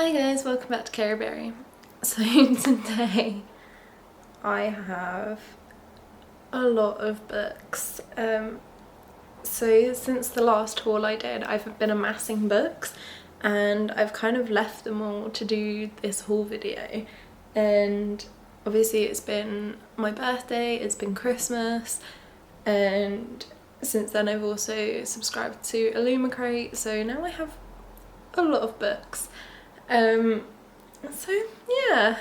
Hi guys, welcome back to Careyberry. So today I have a lot of books. So since the last haul I did, I've been amassing books and I've kind of left them all to do this haul video. And obviously it's been my birthday, it's been Christmas, and since then I've also subscribed to illumicrate, so now I have a lot of books. So yeah,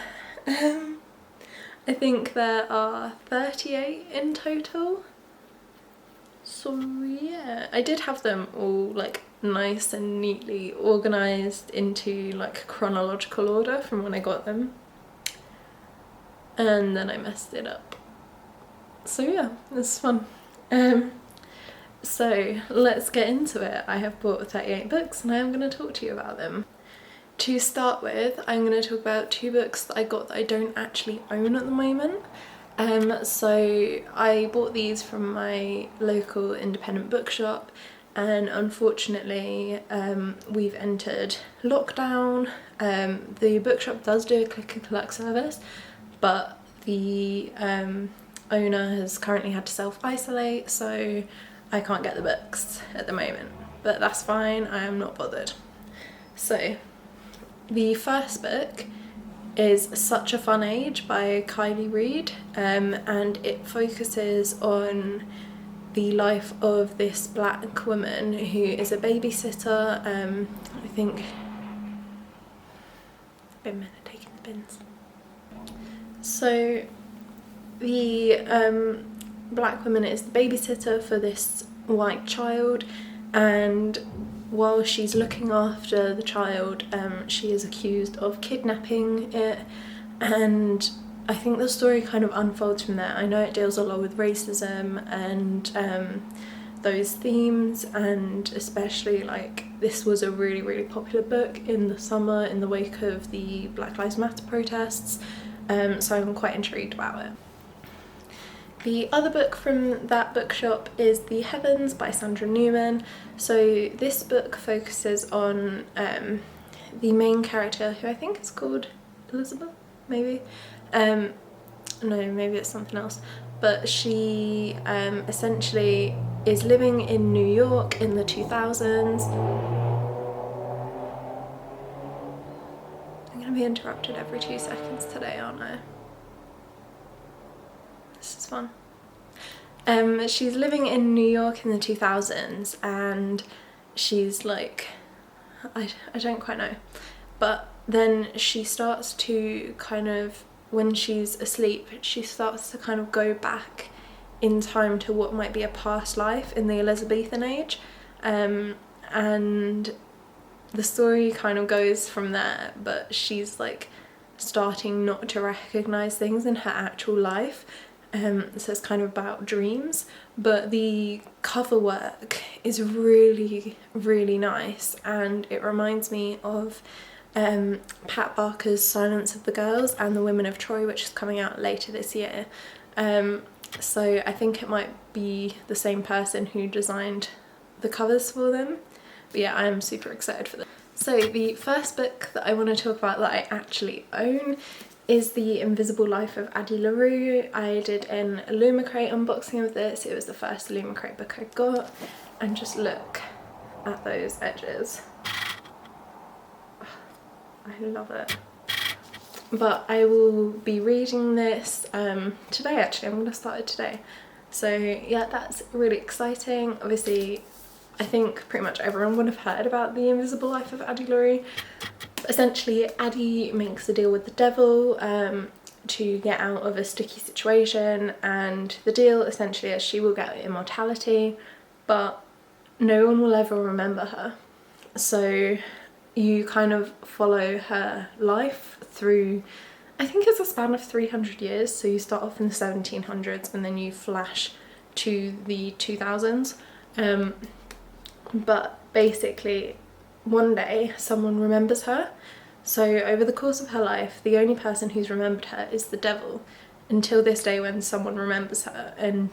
I think there are 38 in total. So yeah, I did have them all like nice and neatly organised into like chronological order from when I got them, and then I messed it up. So yeah, it's fun. So let's get into it. I have bought 38 books and I am going to talk to you about them. To start with, I'm going to talk about two books that I got that I don't actually own at the moment. So I bought these from my local independent bookshop, and unfortunately we've entered lockdown. The bookshop does do a click and collect service, but the owner has currently had to self-isolate, so I can't get the books at the moment, but that's fine, I am not bothered. So the first book is Such a Fun Age by Careyberryreads, and it focuses on the life of this black woman who is a babysitter. I think bin men are taking the bins. So the black woman is the babysitter for this white child, and while she's looking after the child, she is accused of kidnapping it, and I think the story kind of unfolds from there. I know it deals a lot with racism and those themes, and especially like this was a really popular book in the summer in the wake of the Black Lives Matter protests, so I'm quite intrigued about it. The other book from that bookshop is The Heavens by Sandra Newman. So this book focuses on the main character, who I think is called Elizabeth, maybe? No, maybe it's something else. But she essentially is living in New York in the 2000s. I'm going to be interrupted every 2 seconds today, aren't I? This is fun. She's living in New York in the 2000s, and she's like, I don't quite know, but then she starts to kind of, when she's asleep, she starts to kind of go back in time to what might be a past life in the Elizabethan age, and the story kind of goes from there, but she's like starting not to recognise things in her actual life. So it's kind of about dreams, but the cover work is really nice, and it reminds me of Pat Barker's Silence of the Girls and The Women of Troy, which is coming out later this year. So I think it might be the same person who designed the covers for them, but yeah, I am super excited for them. So the first book that I want to talk about that I actually own is The Invisible Life of Addie LaRue. I did an illumicrate unboxing of this. It was the first illumicrate book I got, and just look at those edges. I love it. But I will be reading this today actually. I'm going to start it today. So yeah, that's really exciting. Obviously I think pretty much everyone would have heard about The Invisible Life of Addie LaRue. Essentially, Addie makes a deal with the devil to get out of a sticky situation, and the deal essentially is she will get immortality, but no one will ever remember her. So you kind of follow her life through, I think it's a span of 300 years, so you start off in the 1700s and then you flash to the 2000s. But basically one day someone remembers her. So over the course of her life, the only person who's remembered her is the devil, until this day when someone remembers her, and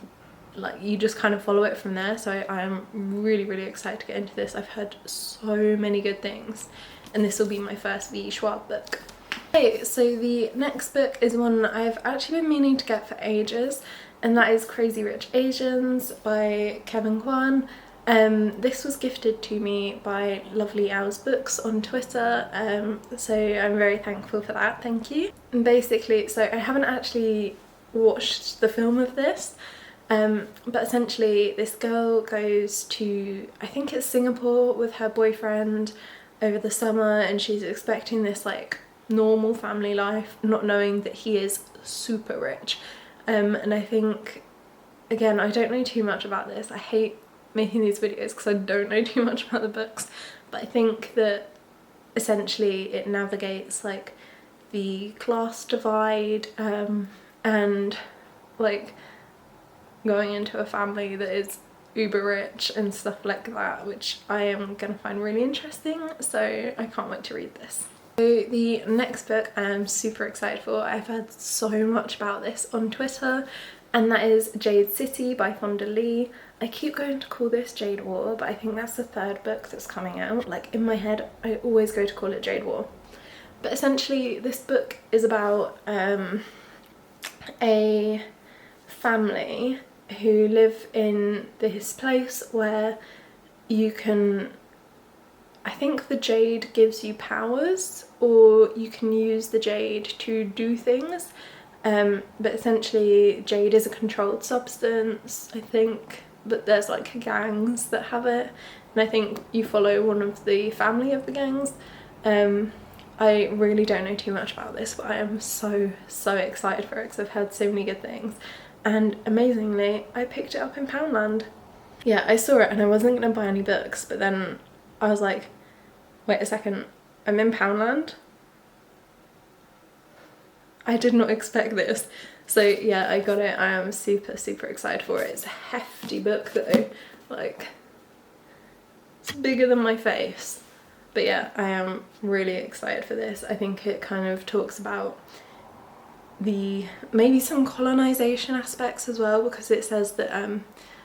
like you just kind of follow it from there. So I am really excited to get into this. I've heard so many good things, and this will be my first V. Schwab book. Okay, so the next book is one I've actually been meaning to get for ages, and that is Crazy Rich Asians by Kevin Kwan. This was gifted to me by Lovely Owls Books on Twitter, so I'm very thankful for that, thank you. And basically, so I haven't actually watched the film of this, but essentially this girl goes to, I think it's Singapore, with her boyfriend over the summer, and she's expecting this like normal family life, not knowing that he is super rich. And I think, again, I don't know too much about this. I hate making these videos because I don't know too much about the books, but I think that essentially it navigates like the class divide, and like going into a family that is uber rich and stuff like that, which I am gonna find really interesting, so I can't wait to read this. So the next book I am super excited for. I've heard so much about this on Twitter, and that is Jade City by Fonda Lee. I keep going to call this Jade War, but I think that's the third book that's coming out. Like, in my head I always go to call it Jade War. But essentially this book is about a family who live in this place where you can, I think the jade gives you powers, or you can use the jade to do things, but essentially jade is a controlled substance, I think, but there's like gangs that have it, and I think you follow one of the family of the gangs. I really don't know too much about this, but I am so excited for it because I've heard so many good things, and amazingly I picked it up in Poundland. Yeah, I saw it and I wasn't gonna buy any books, but then I was like, wait a second, I'm in Poundland? I did not expect this. So yeah, I got it. I am super excited for it. It's a hefty book though, like it's bigger than my face. But yeah, I am really excited for this. I think it kind of talks about the maybe some colonization aspects as well, because it says that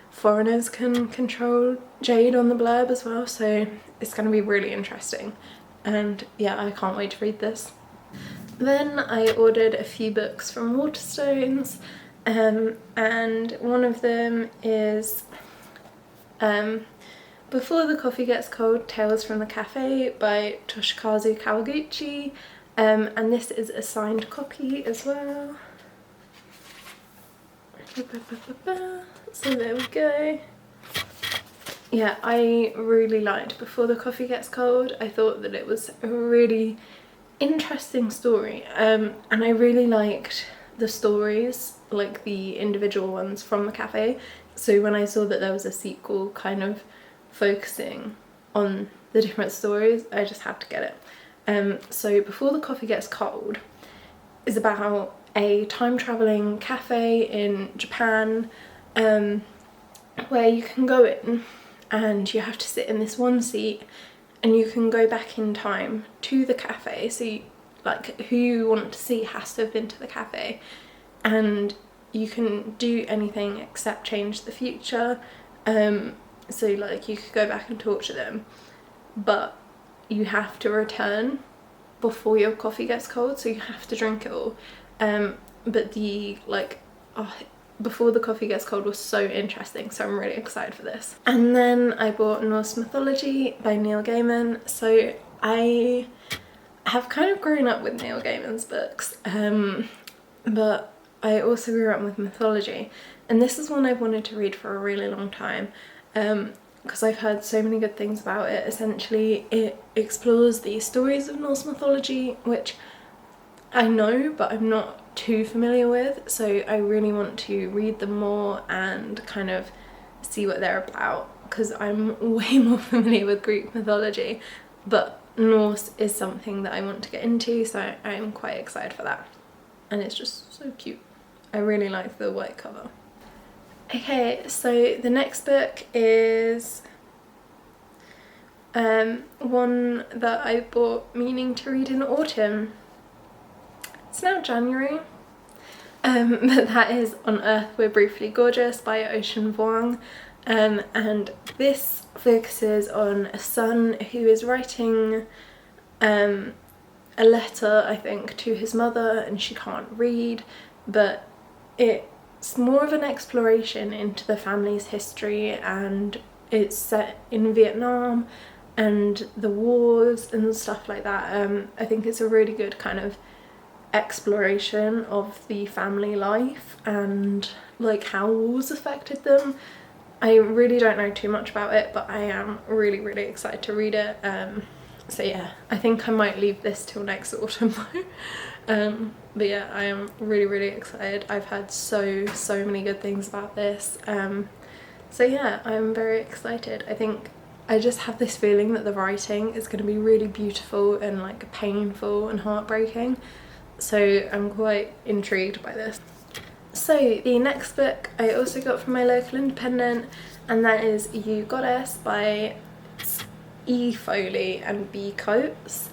foreigners can control jade on the blurb as well, so it's going to be really interesting, and yeah, I can't wait to read this. Then I ordered a few books from Waterstones, and one of them is Before the Coffee Gets Cold, Tales from the Cafe by Toshikazu Kawaguchi, and this is a signed copy as well. So there we go. Yeah, I really liked Before the Coffee Gets Cold. I thought that it was a really interesting story, and I really liked the stories, like the individual ones from the cafe. So when I saw that there was a sequel kind of focusing on the different stories, I just had to get it. So Before the Coffee Gets Cold is about a time-traveling cafe in Japan, where you can go in and you have to sit in this one seat, and you can go back in time to the cafe. So you, like, who you want to see has to have been to the cafe, and you can do anything except change the future. So like you could go back and talk to them, but you have to return before your coffee gets cold, so you have to drink it all. But the Before the Coffee Gets Cold was so interesting, so I'm really excited for this. And then I bought Norse Mythology by Neil Gaiman. So I have kind of grown up with Neil Gaiman's books, but I also grew up with mythology, and this is one I've wanted to read for a really long time, because I've heard so many good things about it. Essentially it explores the stories of Norse mythology, which I know but I'm not too familiar with, so I really want to read them more and kind of see what they're about, because I'm way more familiar with Greek mythology, but Norse is something that I want to get into, so I'm quite excited for that. And it's just so cute. I really like the white cover. Okay, so the next book is one that I bought meaning to read in autumn. It's now January, but that is On Earth We're Briefly Gorgeous by Ocean Vuong, and this focuses on a son who is writing a letter, I think, to his mother, and she can't read, but it's more of an exploration into the family's history, and it's set in Vietnam and the wars and stuff like that. I think it's a really good kind of exploration of the family life and like how wars affected them. I really don't know too much about it, but I am really, really excited to read it. So yeah, I think I might leave this till next autumn though. But yeah, I am really, really excited. I've heard so many good things about this. So yeah, I'm very excited. I think I just have this feeling that the writing is going to be really beautiful and like painful and heartbreaking. So I'm quite intrigued by this. So the next book I also got from my local independent, and that is You Goddess by E. Foley and B. Coates.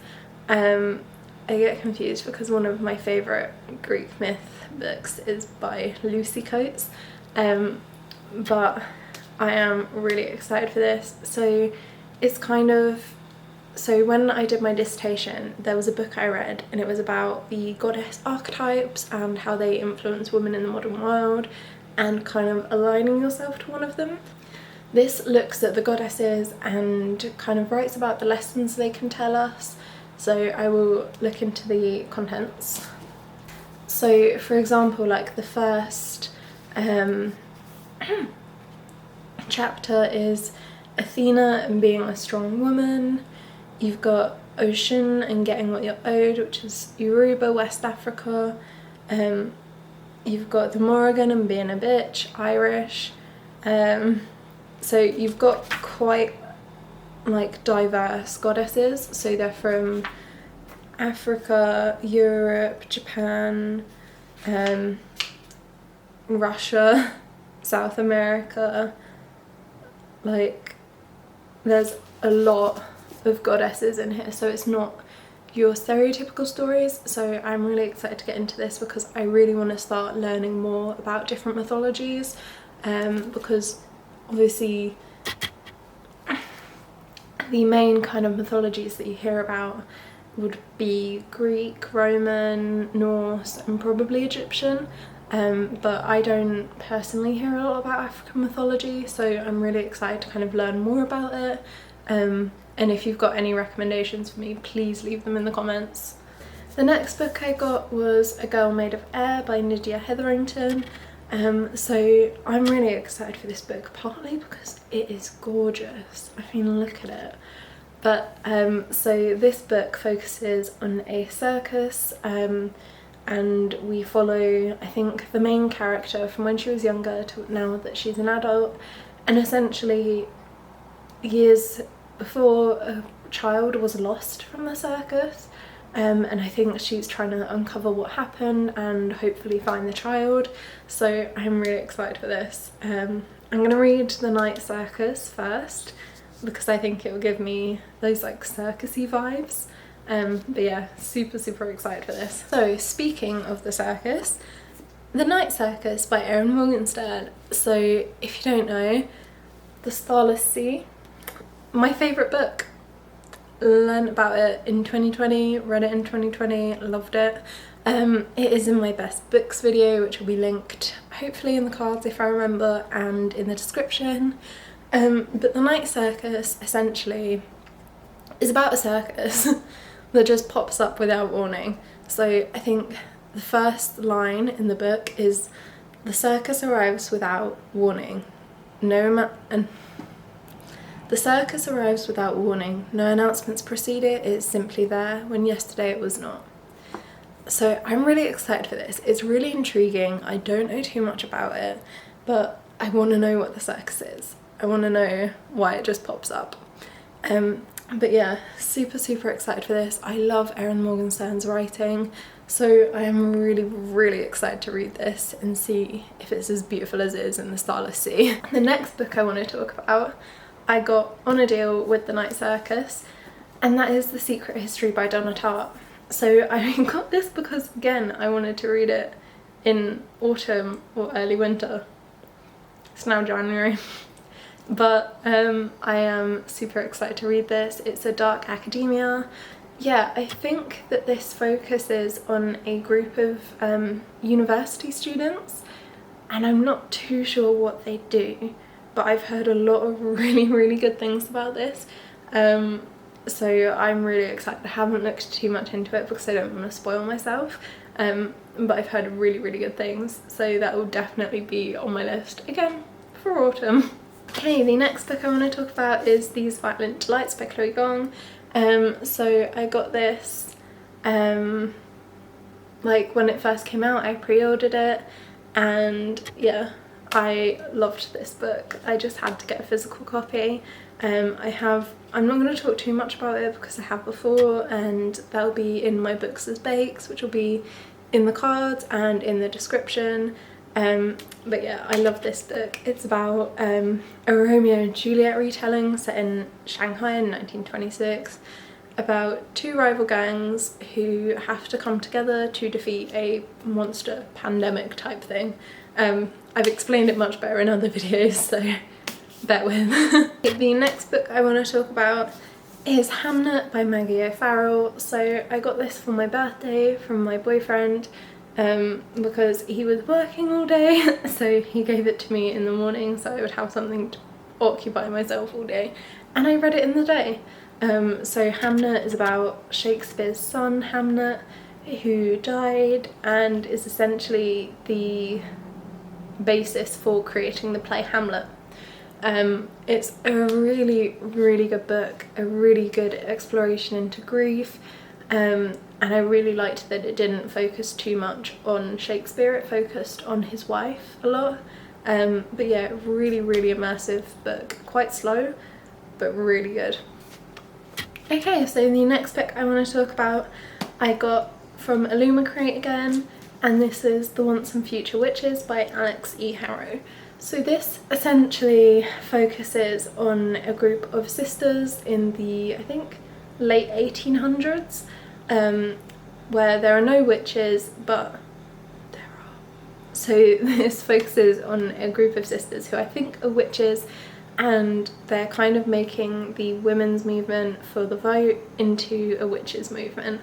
I get confused because one of my favourite Greek myth books is by Lucy Coates, but I am really excited for this. So it's kind of, so when I did my dissertation, there was a book I read and it was about the goddess archetypes and how they influence women in the modern world and kind of aligning yourself to one of them. This looks at the goddesses and kind of writes about the lessons they can tell us. So I will look into the contents. So for example, like the first chapter is Athena and being a strong woman. You've got Ocean and getting what you're owed, which is Yoruba, West Africa. You've got the Morrigan and being a bitch, Irish. So you've got quite like diverse goddesses. So they're from Africa, Europe, Japan, Russia, South America. Like there's a lot of goddesses in here, so it's not your stereotypical stories. So I'm really excited to get into this because I really want to start learning more about different mythologies, because obviously the main kind of mythologies that you hear about would be Greek, Roman, Norse and probably Egyptian, but I don't personally hear a lot about African mythology, so I'm really excited to kind of learn more about it. And if you've got any recommendations for me, please leave them in the comments. The next book I got was A Girl Made of Air by Nydia Hetherington. So I'm really excited for this book, partly because it is gorgeous. I mean, look at it. But so this book focuses on a circus, and we follow, I think, the main character from when she was younger to now that she's an adult, and essentially years before a child was lost from the circus, and I think she's trying to uncover what happened and hopefully find the child. So I'm really excited for this. I'm going to read The Night Circus first because I think it will give me those like circusy vibes. But yeah, super excited for this. So speaking of the circus, The Night Circus by Erin Morgenstern. So if you don't know, The Starless Sea, my favourite book. Learned about it in 2020, read it in 2020, loved it. It is in my best books video, which will be linked hopefully in the cards if I remember and in the description. But The Night Circus essentially is about a circus that just pops up without warning. So I think the first line in the book is, the circus arrives without warning. The circus arrives without warning. No announcements precede it. It's simply there when yesterday it was not. So I'm really excited for this. It's really intriguing. I don't know too much about it, but I want to know what the circus is. I want to know why it just pops up. But yeah, super excited for this. I love Erin Morgenstern's writing, so I am really excited to read this and see if it's as beautiful as it is in The Starless Sea. The next book I want to talk about I got on a deal with The Night Circus, and that is The Secret History by Donna Tartt. So I got this because, again, I wanted to read it in autumn or early winter. It's now January. But I am super excited to read this. It's a dark academia. yeah, I think that this focuses on a group of university students, and I'm not too sure what they do, but I've heard a lot of really good things about this. So I'm really excited. I haven't looked too much into it because I don't want to spoil myself, but I've heard really good things, so that will definitely be on my list again for autumn. Okay, the next book I want to talk about is These Violent Delights by Chloe Gong. So I got this like when it first came out. I pre-ordered it, and yeah, I loved this book. I just had to get a physical copy. I'm not going to talk too much about it because I have before, and that'll be in my books as bakes, which will be in the cards and in the description. But yeah, I love this book. It's about a Romeo and Juliet retelling set in Shanghai in 1926, about two rival gangs who have to come together to defeat a monster pandemic type thing. I've explained it much better in other videos, so bear with. The next book I want to talk about is Hamnet by Maggie O'Farrell. So I got this for my birthday from my boyfriend because he was working all day, so he gave it to me in the morning so I would have something to occupy myself all day, and I read it in the day. So Hamnet is about Shakespeare's son Hamnet, who died, and is essentially the basis for creating the play Hamlet. It's a really good book, a really good exploration into grief, and I really liked that it didn't focus too much on Shakespeare. It focused on his wife a lot. But yeah, really immersive book, quite slow but really good. Okay, so the next book I want to talk about I got from Illumicrate again, and this is The Once and Future Witches by Alex E. Harrow. So this essentially focuses on a group of sisters in the, I think, late 1800s, where there are no witches, but there are. So this focuses on a group of sisters who I think are witches, and they're kind of making the women's movement for the vote into a witches movement.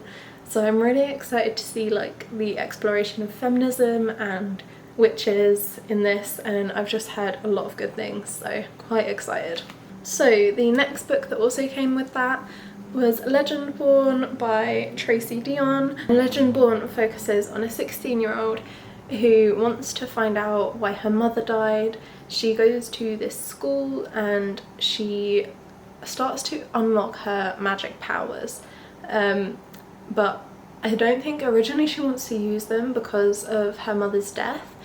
So I'm really excited to see like the exploration of feminism and witches in this, and I've just heard a lot of good things, so quite excited. So the next book that also came with that was Legendborn by Tracy Dion. Legendborn focuses on a 16-year-old who wants to find out why her mother died. She goes to this school and she starts to unlock her magic powers, but I don't think originally she wants to use them because of her mother's death,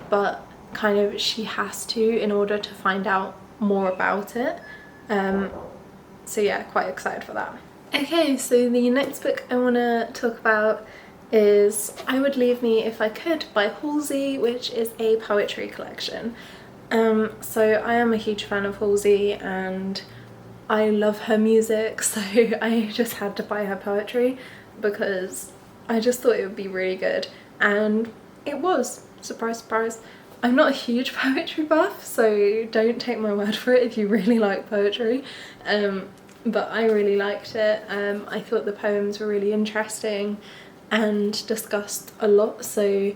but kind of she has to in order to find out more about it. So yeah, quite excited for that. Okay, so the next book I want to talk about is I Would Leave Me If I Could by Halsey, which is a poetry collection. So I am a huge fan of Halsey and I love her music, so I just had to buy her poetry because I just thought it would be really good, and it was. Surprise surprise. I'm not a huge poetry buff, so don't take my word for it if you really like poetry, but I really liked it. I thought the poems were really interesting and discussed a lot, so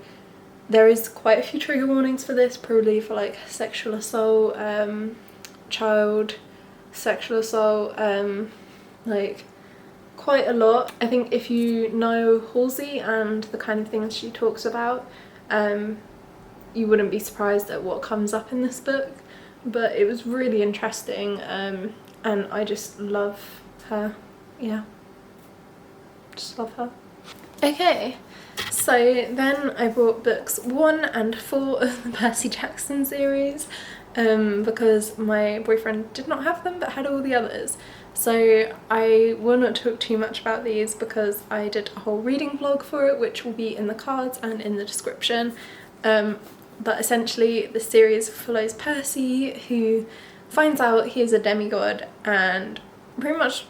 there is quite a few trigger warnings for this, probably for like sexual assault, child sexual assault, like quite a lot. I think if you know Halsey and the kind of things she talks about, you wouldn't be surprised at what comes up in this book, but it was really interesting, and I just love her. Yeah, just love her. Okay, so then I bought books 1 and 4 of the Percy Jackson series, because my boyfriend did not have them but had all the others. So I will not talk too much about these because I did a whole reading vlog for it, which will be in the cards and in the description. But essentially the series follows Percy, who finds out he is a demigod and pretty much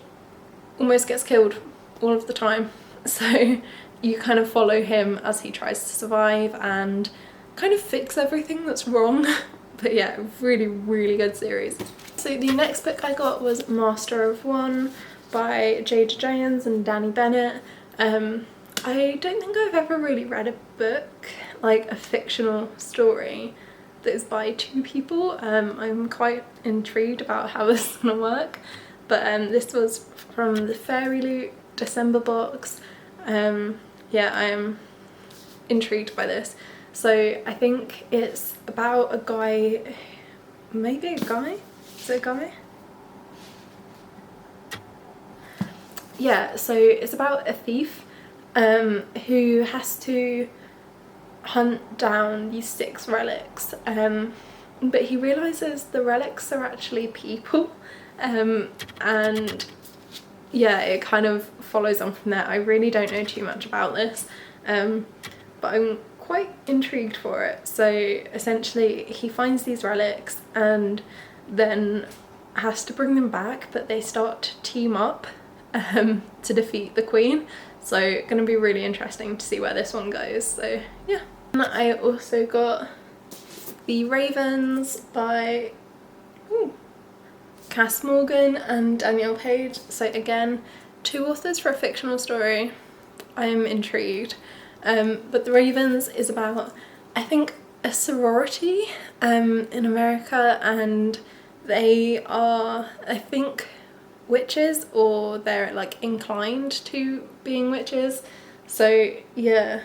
almost gets killed all of the time. So you kind of follow him as he tries to survive and kind of fix everything that's wrong. But yeah, really good series. So the next book I got was Master of One by Jada Jones and Danny Bennett. I don't think I've ever really read a book, like a fictional story, that is by two people. I'm quite intrigued about how this is gonna work, but this was from the Fairy Loot December box. Yeah, I am intrigued by this. So I think it's about a guy, maybe a guy? Is it a guy? Yeah, so it's about a thief who has to hunt down these 6 relics, but he realizes the relics are actually people, and yeah, it kind of follows on from there. I really don't know too much about this, but I'm quite intrigued for it. So essentially he finds these relics and then has to bring them back, but they start to team up to defeat the queen. So gonna be really interesting to see where this one goes. So yeah. And I also got The Ravens by Cass Morgan and Danielle Page. So again, 2 authors for a fictional story. I'm intrigued. But The Ravens is about, I think, a sorority in America, and they are, I think, witches, or they're like inclined to being witches. So yeah,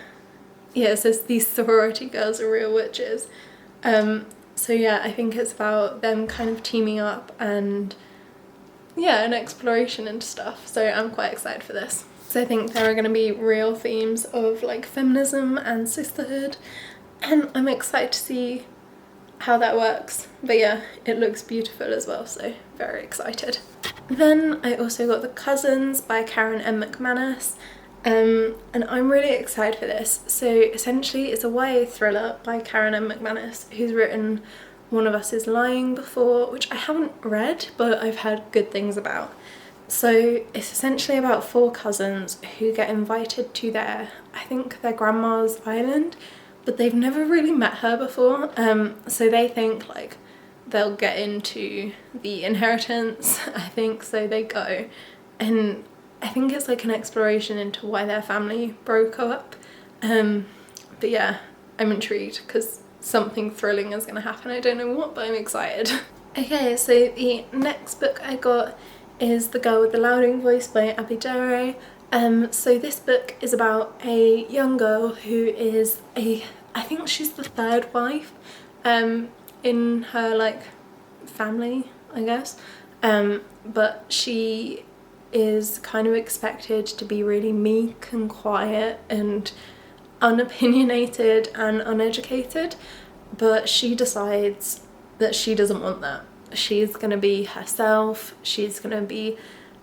it says these sorority girls are real witches. So yeah, I think it's about them kind of teaming up and yeah, an exploration into stuff. So I'm quite excited for this. So I think there are going to be real themes of like feminism and sisterhood, and I'm excited to see how that works. But yeah, it looks beautiful as well, so very excited. Then I also got The Cousins by Karen M. McManus, and I'm really excited for this. So essentially it's a YA thriller by Karen M. McManus, who's written One of Us is Lying before, which I haven't read, but I've heard good things about. So it's essentially about 4 cousins who get invited to their, I think their grandma's island, but they've never really met her before. So they think like they'll get into the inheritance, I think, so they go. And I think it's like an exploration into why their family broke up. But yeah, I'm intrigued because something thrilling is going to happen. I don't know what, but I'm excited. Okay, so the next book I got is The Girl with the Louding Voice by Addie. So this book is about a young girl who is I think she's the 3rd wife in her like family, I guess, but she is kind of expected to be really meek and quiet and unopinionated and uneducated, but she decides that she doesn't want that. She's gonna be herself, she's gonna be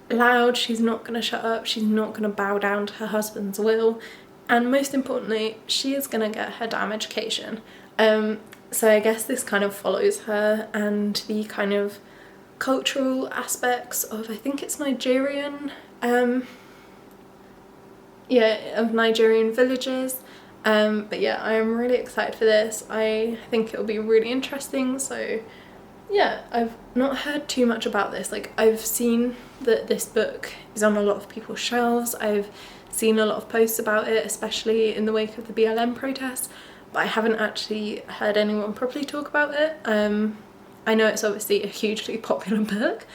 loud, she's not gonna shut up, she's not gonna bow down to her husband's will, and most importantly, she is gonna get her damn education. So I guess this kind of follows her and the kind of cultural aspects of, I think it's Nigerian, of Nigerian villages. But yeah, I am really excited for this. I think it'll be really interesting. So yeah, I've not heard too much about this. Like, I've seen that this book is on a lot of people's shelves. I've seen a lot of posts about it, especially in the wake of the BLM protests, but I haven't actually heard anyone properly talk about it. I know it's obviously a hugely popular book,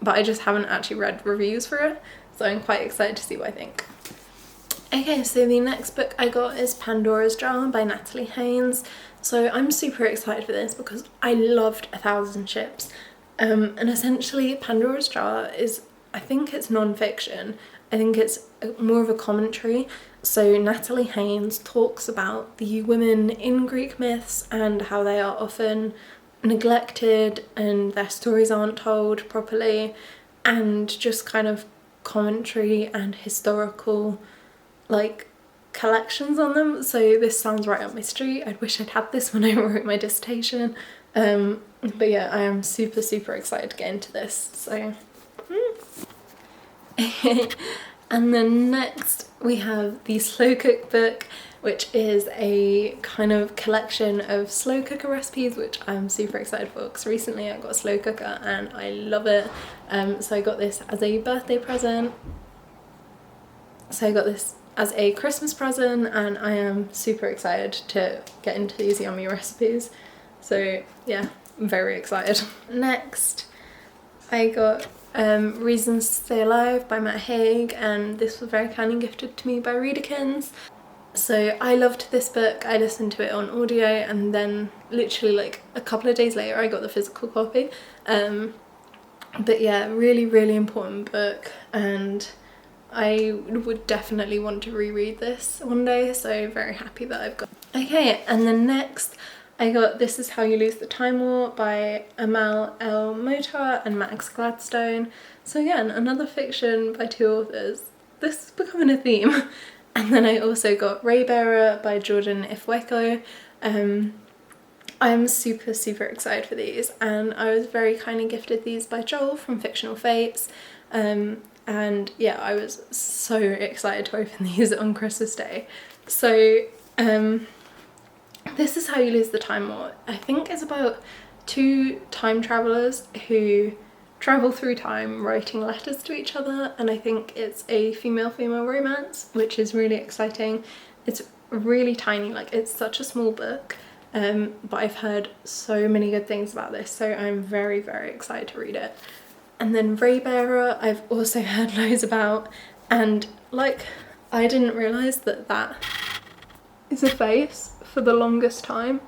but I just haven't actually read reviews for it, so I'm quite excited to see what I think. Okay, so the next book I got is Pandora's Jar by Natalie Haynes. So I'm super excited for this because I loved 1,000 Ships. And essentially Pandora's Jar is, I think it's non-fiction. I think it's more of a commentary. So Natalie Haynes talks about the women in Greek myths and how they are often neglected and their stories aren't told properly, and just kind of commentary and historical like collections on them. So this sounds right up my street. I wish I'd had this when I wrote my dissertation. But yeah, I am super excited to get into this. So And then next we have the slow cook book, which is a kind of collection of slow cooker recipes, which I'm super excited for because recently I got a slow cooker and I love it. So I got this as a birthday present. So I got this as a Christmas present and I am super excited to get into these yummy recipes. So yeah, I'm very excited. Next I got Reasons to Stay Alive by Matt Haig, and this was very kindly gifted to me by Readerkins. So I loved this book. I listened to it on audio and then literally like a couple of days later I got the physical copy. But yeah, really important book, and I would definitely want to reread this one day, so very happy that I've got it. Okay, and then next I got This Is How You Lose the Time War by Amal El Motar and Max Gladstone. So again, another fiction by two authors. This is becoming a theme. And then I also got Raybearer by Jordan Ifweko. I'm super excited for these, and I was very kindly gifted these by Joel from Fictional Fates. And yeah, I was so excited to open these on Christmas Day. So This Is How You Lose the Time War, I think is about two time travellers who travel through time writing letters to each other, and I think it's a female-female romance, which is really exciting. It's really tiny, like it's such a small book, but I've heard so many good things about this, so I'm very excited to read it. And then Raybearer I've also heard loads about, and like I didn't realise that that is a face for the longest time.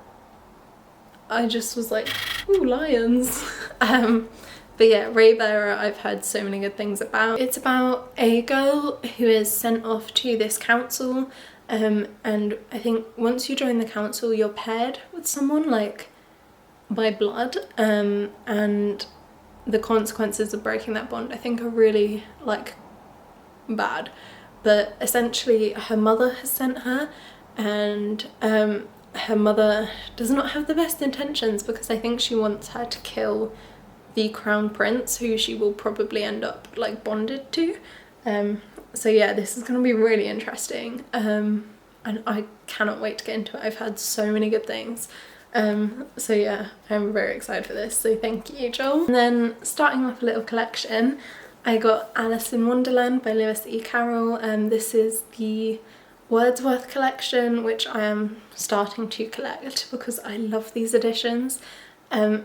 I just was like, ooh, lions. But yeah, Raybearer I've heard so many good things about. It's about a girl who is sent off to this council, and I think once you join the council you're paired with someone like by blood, and the consequences of breaking that bond I think are really like bad. But essentially her mother has sent her, and her mother does not have the best intentions because I think she wants her to kill the crown prince, who she will probably end up like bonded to. So yeah, this is going to be really interesting, and I cannot wait to get into it. I've heard so many good things. So yeah, I'm very excited for this, so thank you, Joel. And then starting off a little collection, I got Alice in Wonderland by Lewis E. Carroll, and this is the Wordsworth collection, which I am starting to collect because I love these editions.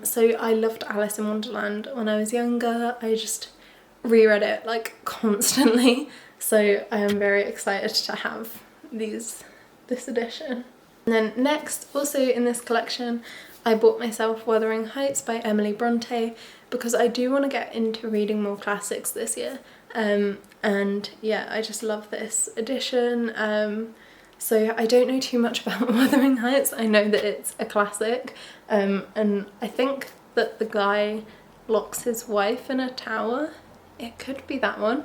So I loved Alice in Wonderland when I was younger. I just reread it like constantly, so I am very excited to have this edition. And then next, also in this collection, I bought myself Wuthering Heights by Emily Bronte because I do want to get into reading more classics this year. And yeah, I just love this edition. So I don't know too much about Wuthering Heights. I know that it's a classic, and I think that the guy locks his wife in a tower. It could be that one.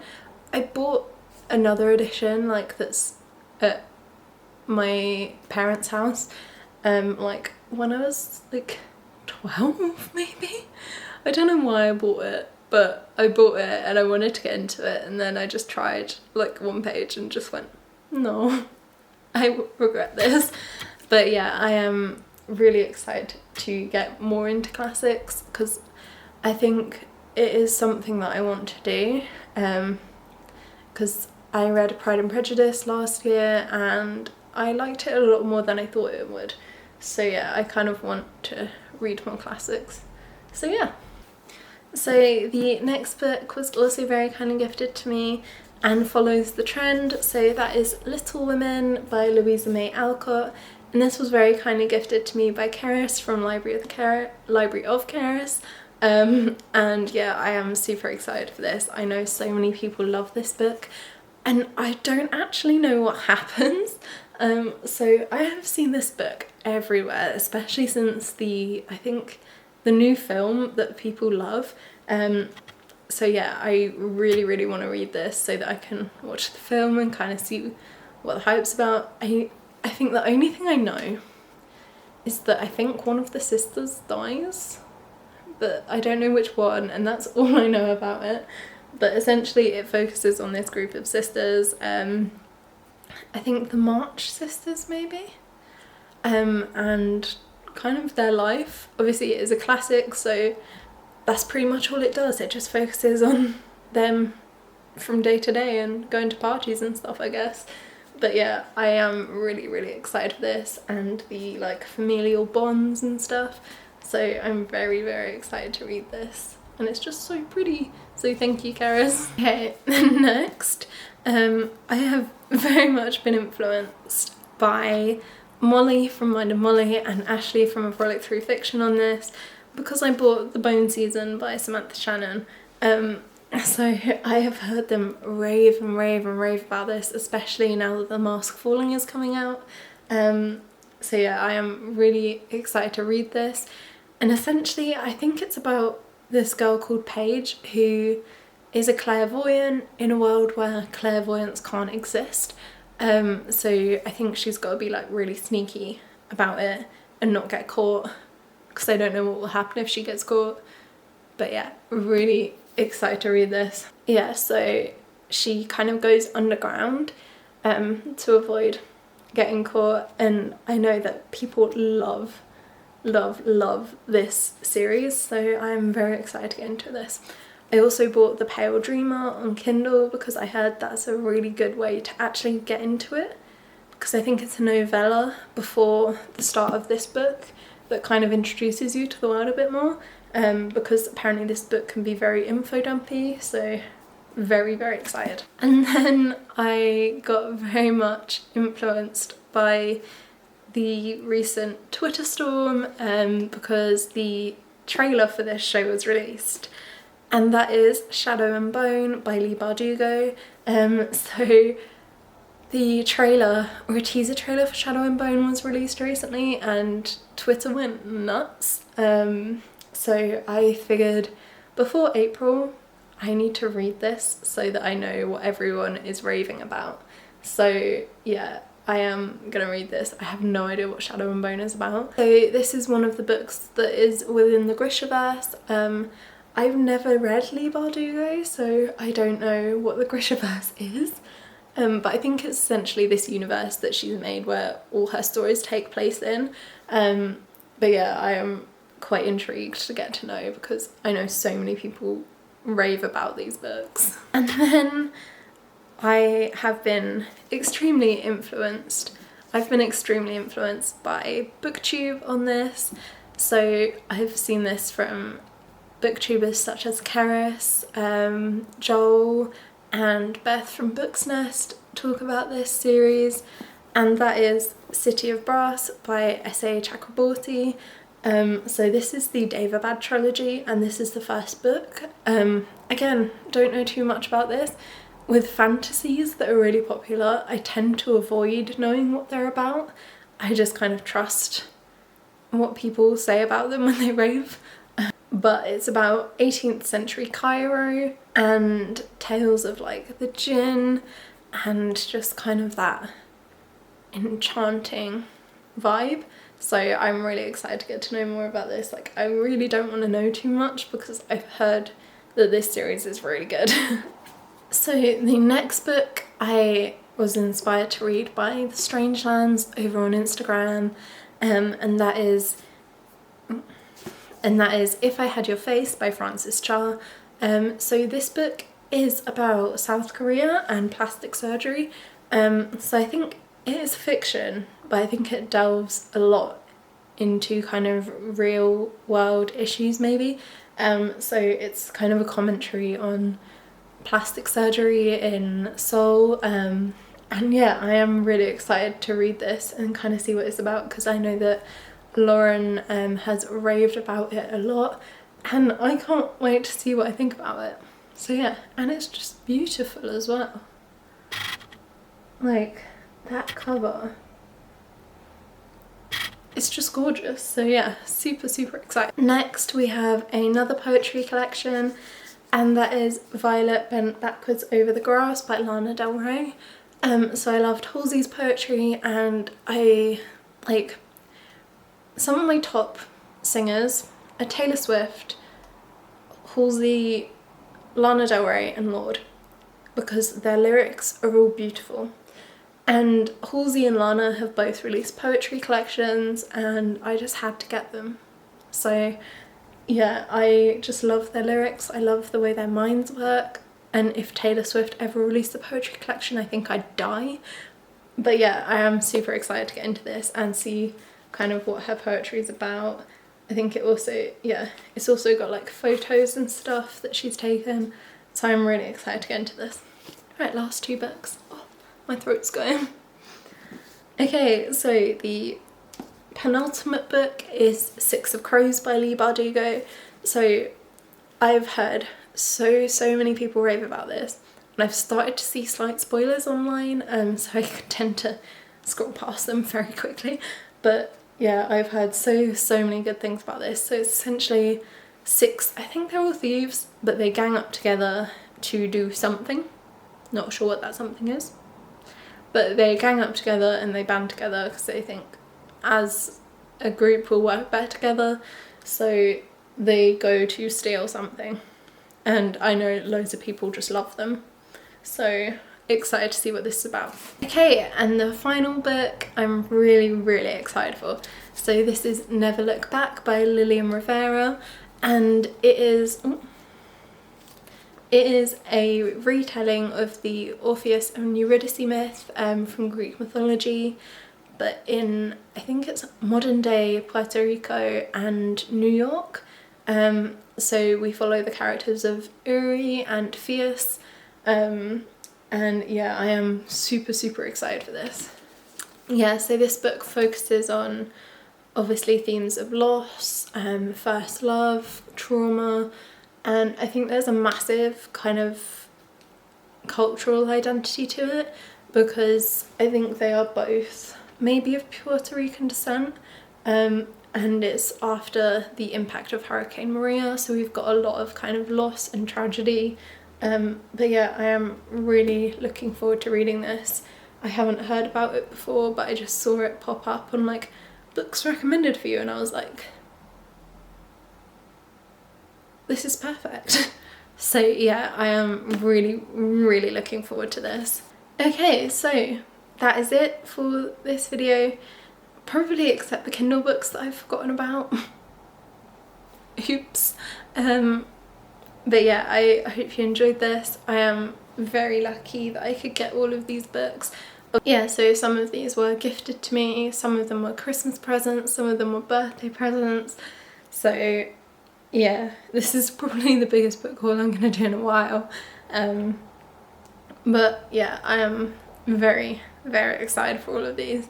I bought another edition like that's at my parents' house like when I was like 12 maybe. I don't know why I bought it, but I bought it and I wanted to get into it, and then I just tried like one page and just went, no, I regret this. But yeah, I am really excited to get more into classics because I think it is something that I want to do, because I read Pride and Prejudice last year and I liked it a lot more than I thought it would. So yeah, I kind of want to read more classics. So yeah. So the next book was also very kindly gifted to me and follows the trend. So that is Little Women by Louisa May Alcott. And this was very kindly gifted to me by Keris from Library of Keris. And yeah, I am super excited for this. I know so many people love this book and I don't actually know what happens. So I have seen this book everywhere, especially since I think the new film that people love. So yeah, I really want to read this so that I can watch the film and kind of see what the hype's about. I think the only thing I know is that I think one of the sisters dies, but I don't know which one, and that's all I know about it. But essentially it focuses on this group of sisters, I think the March sisters maybe, and kind of their life. Obviously it is a classic, so that's pretty much all it does. It just focuses on them from day to day and going to parties and stuff, I guess. But yeah, I am really, really excited for this and the like familial bonds and stuff. So I'm very, very excited to read this. And it's just so pretty. So thank you, Karis. Okay, next, I have very much been influenced by Molly from Mind of Molly and Ashley from A Frolic Through Fiction on this, because I bought The Bone Season by Samantha Shannon. So I have heard them rave and rave and rave about this, especially now that The Mask Falling is coming out. So yeah, I am really excited to read this. And essentially I think it's about this girl called Paige who is a clairvoyant in a world where clairvoyance can't exist. So I think she's got to be like really sneaky about it and not get caught, because I don't know what will happen if she gets caught. But yeah, really excited to read this. Yeah, so she kind of goes underground to avoid getting caught, and I know that people love this series, so I'm very excited to get into this. I also bought The Pale Dreamer on Kindle because I heard that's a really good way to actually get into it, because I think it's a novella before the start of this book that kind of introduces you to the world a bit more, because apparently this book can be very info dumpy, so very, very excited. And then I got very much influenced by the recent Twitter storm, because the trailer for this show was released, and that is Shadow and Bone by Leigh Bardugo. So the trailer, or a teaser trailer for Shadow and Bone, was released recently and Twitter went nuts. So I figured before April I need to read this so that I know what everyone is raving about. So yeah, I am gonna read this. I have no idea what Shadow and Bone is about. So this is one of the books that is within the Grishaverse. I've never read Leigh Bardugo, so I don't know what the Grishaverse is. But I think it's essentially this universe that she's made where all her stories take place in. But yeah, I am quite intrigued to get to know, because I know so many people rave about these books. And then I have been extremely influenced. I've been extremely influenced by booktube on this. So I've seen this from booktubers such as Karis, Joel and Beth from Books Nest talk about this series, and that is City of Brass by S.A. Chakraborty. So this is the Daevabad trilogy and this is the first book. Again, don't know too much about this. With fantasies that are really popular, I tend to avoid knowing what they're about. I just kind of trust what people say about them when they rave. But it's about 18th century Cairo and tales of like the jinn and just kind of that enchanting vibe. So I'm really excited to get to know more about this. Like, I really don't want to know too much because I've heard that this series is really good. So the next book I was inspired to read by The Strangelands over on Instagram, and that is If I Had Your Face by Frances Cha. So this book is about South Korea and plastic surgery. So I think it is fiction, but I think it delves a lot into kind of real world issues maybe. So it's kind of a commentary on plastic surgery in Seoul. And yeah, I am really excited to read this and kind of see what it's about, because I know that Lauren has raved about it a lot and I can't wait to see what I think about it. So yeah, and it's just beautiful as well. Like, that cover, it's just gorgeous. So yeah, super, super excited. Next we have another poetry collection, and that is Violet Bent Backwards Over the Grass by Lana Del Rey. So I loved Halsey's poetry, and I like some of my top singers are Taylor Swift, Halsey, Lana Del Rey and Lorde, because their lyrics are all beautiful. And Halsey and Lana have both released poetry collections, and I just had to get them. So yeah, I just love their lyrics, I love the way their minds work, and if Taylor Swift ever released a poetry collection, I think I'd die. But yeah, I am super excited to get into this and see kind of what her poetry is about. I think it also, yeah, it's also got like photos and stuff that she's taken, so I'm really excited to get into this. Right, last 2 books. Oh, my throat's going. Okay, so the penultimate book is 6 of Crows by Leigh Bardugo. So I've heard so many people rave about this, and I've started to see slight spoilers online, so I tend to scroll past them very quickly. But yeah, I've heard so many good things about this. So it's essentially 6, I think they're all thieves, but they gang up together to do something. Not sure what that something is. But they gang up together and they band together because they think as a group will work better together. So they go to steal something. And I know loads of people just love them. So excited to see what this is about. Okay, and the final book I'm really excited for. So this is Never Look Back by Lillian Rivera, and it is a retelling of the Orpheus and Eurydice myth from Greek mythology, but in, I think it's modern day Puerto Rico and New York. So we follow the characters of Uri and Phaeus, and yeah, I am super excited for this. Yeah, so this book focuses on obviously themes of loss, first love, trauma, and I think there's a massive kind of cultural identity to it, because I think they are both maybe of Puerto Rican descent, and it's after the impact of Hurricane Maria, so we've got a lot of kind of loss and tragedy. But yeah, I am really looking forward to reading this. I haven't heard about it before, but I just saw it pop up on like books recommended for you, and I was like, this is perfect. So yeah, I am really looking forward to this. Okay, so that is it for this video, probably except the Kindle books that I've forgotten about. Oops. But yeah, I hope you enjoyed this. I am very lucky that I could get all of these books. Yeah, so some of these were gifted to me, some of them were Christmas presents, some of them were birthday presents. So yeah, this is probably the biggest book haul I'm going to do in a while. But yeah, I am very excited for all of these.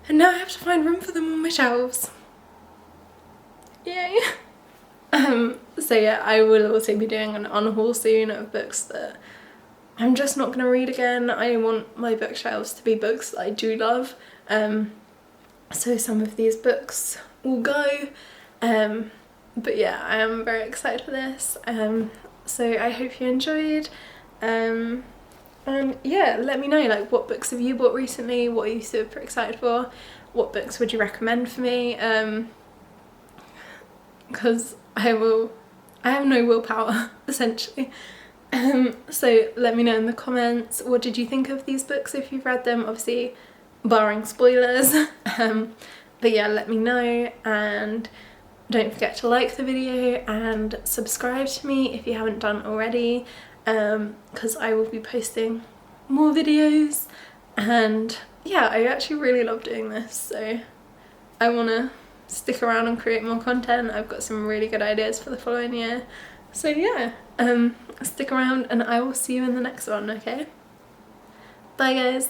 And now I have to find room for them on my shelves. Yay! So yeah, I will also be doing an on-haul soon of books that I'm just not going to read again. I want my bookshelves to be books that I do love. So some of these books will go. But yeah, I am very excited for this. So I hope you enjoyed. And yeah, let me know, like, what books have you bought recently? What are you super excited for? What books would you recommend for me? Because I have no willpower, essentially. So let me know in the comments, what did you think of these books if you've read them, obviously barring spoilers. But yeah, let me know, and don't forget to like the video and subscribe to me if you haven't done already, because I will be posting more videos. And yeah, I actually really love doing this, so I want to stick around and create more content. I've got some really good ideas for the following year. So yeah, stick around and I will see you in the next one, okay? Bye guys!